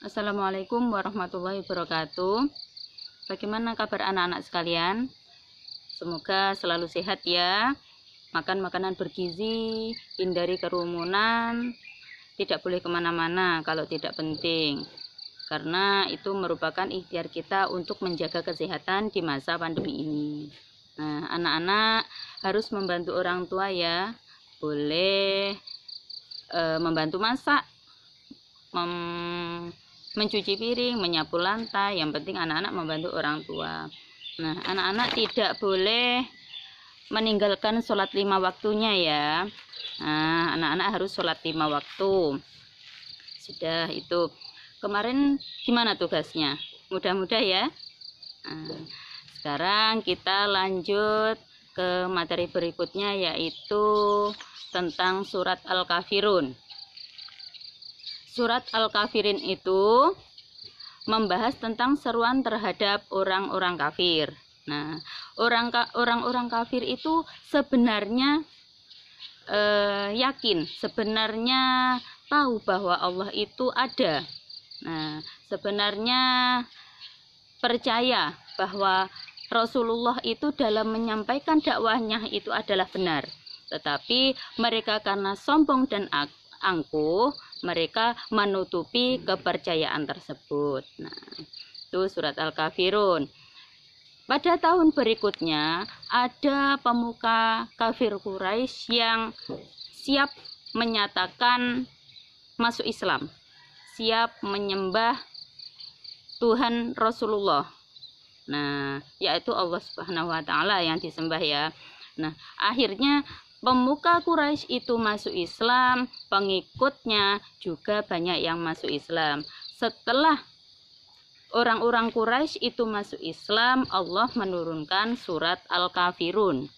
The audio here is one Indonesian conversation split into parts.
Assalamualaikum warahmatullahi wabarakatuh. Bagaimana kabar anak-anak sekalian? Semoga selalu sehat ya. Makan makanan bergizi, hindari kerumunan, tidak boleh kemana-mana kalau tidak penting, karena itu merupakan ikhtiar kita untuk menjaga kesehatan di masa pandemi ini. Nah, anak-anak harus membantu orang tua ya. Boleh membantu masak, mencuci piring, menyapu lantai. Yang penting anak-anak membantu orang tua. Nah, anak-anak tidak boleh meninggalkan sholat 5 waktunya ya. Nah, anak-anak harus sholat 5 waktu. Sudah itu. Kemarin gimana tugasnya? Mudah-mudah ya. Nah, sekarang kita lanjut ke materi berikutnya, yaitu tentang surat Al-Kafirun. Surat Al-Kafirin itu membahas tentang seruan terhadap orang-orang kafir. Nah, orang-orang kafir itu sebenarnya yakin, sebenarnya tahu bahwa Allah itu ada. Nah, sebenarnya percaya bahwa Rasulullah itu dalam menyampaikan dakwahnya itu adalah benar. Tetapi mereka karena sombong dan angkuh, mereka menutupi kepercayaan tersebut. Nah, itu surat Al-Kafirun. Pada tahun berikutnya ada pemuka kafir Quraisy yang siap menyatakan masuk Islam, siap menyembah Tuhan Rasulullah. Nah, yaitu Allah Subhanahu wa taala yang disembah ya. Nah, akhirnya pemuka Quraisy itu masuk Islam, pengikutnya juga banyak yang masuk Islam. Setelah orang-orang Quraisy itu masuk Islam, Allah menurunkan surat Al-Kafirun.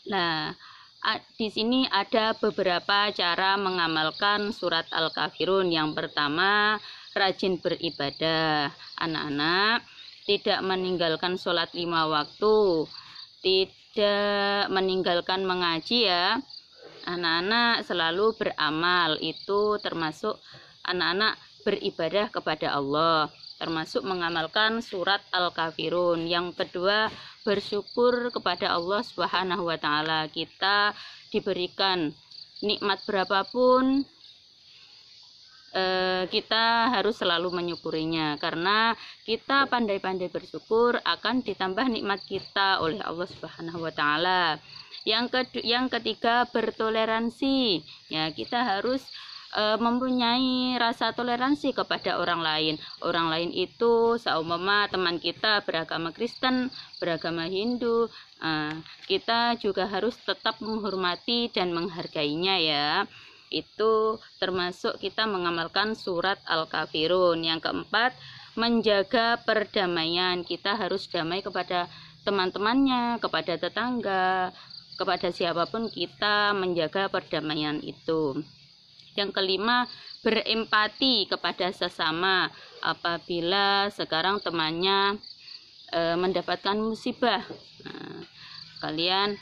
Nah, di sini ada beberapa cara mengamalkan surat Al-Kafirun. Yang pertama, rajin beribadah. Anak-anak tidak meninggalkan sholat 5 waktu, tidak meninggalkan mengaji ya. Anak-anak selalu beramal, itu termasuk anak-anak beribadah kepada Allah, termasuk mengamalkan surat Al-Kafirun. Yang kedua, bersyukur kepada Allah Subhanahu wa taala. Kita diberikan nikmat berapapun, kita harus selalu menyukurinya, karena kita pandai-pandai bersyukur akan ditambah nikmat kita oleh Allah Subhanahu wa taala. Yang ketiga, bertoleransi. Ya, kita harus mempunyai rasa toleransi kepada orang lain. Orang lain itu seumpama teman kita beragama Kristen, beragama Hindu, kita juga harus tetap menghormati dan menghargainya ya. Itu termasuk kita mengamalkan surat Al-Kafirun. Yang keempat, menjaga perdamaian. Kita harus damai kepada teman-temannya, kepada tetangga, kepada siapapun kita menjaga perdamaian itu. Yang kelima, berempati kepada sesama apabila sekarang temannya mendapatkan musibah. Nah, kalian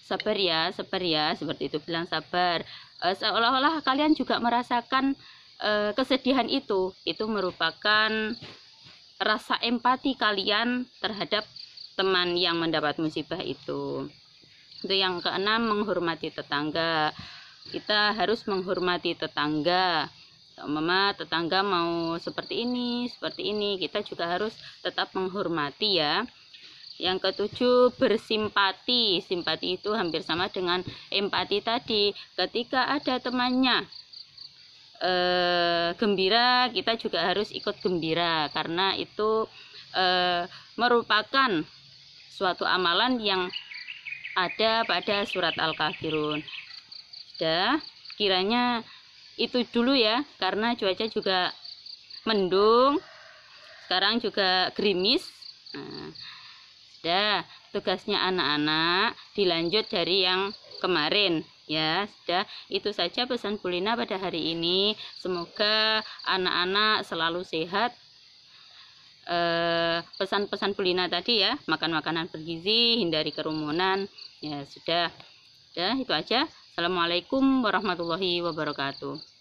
sabar ya, seperti itu, bilang sabar. Seolah-olah kalian juga merasakan kesedihan itu merupakan rasa empati kalian terhadap teman yang mendapat musibah itu. Itu yang keenam, menghormati tetangga. Kita harus menghormati tetangga. Mama, tetangga mau seperti ini, kita juga harus tetap menghormati ya. Yang ketujuh, bersimpati. Simpati itu hampir sama dengan empati tadi. Ketika ada temannya gembira, kita juga harus ikut gembira, karena itu merupakan suatu amalan yang ada pada surat Al-Kafirun. Sudah, kiranya itu dulu ya, karena cuaca juga mendung, sekarang juga gerimis. Nah, sudah, tugasnya anak-anak dilanjut dari yang kemarin ya. Sudah, itu saja pesan Bu Lina pada hari ini. Semoga anak-anak selalu sehat. Pesan-pesan Bu Lina tadi ya, makan makanan bergizi, hindari kerumunan ya. Sudah itu aja. Assalamualaikum warahmatullahi wabarakatuh.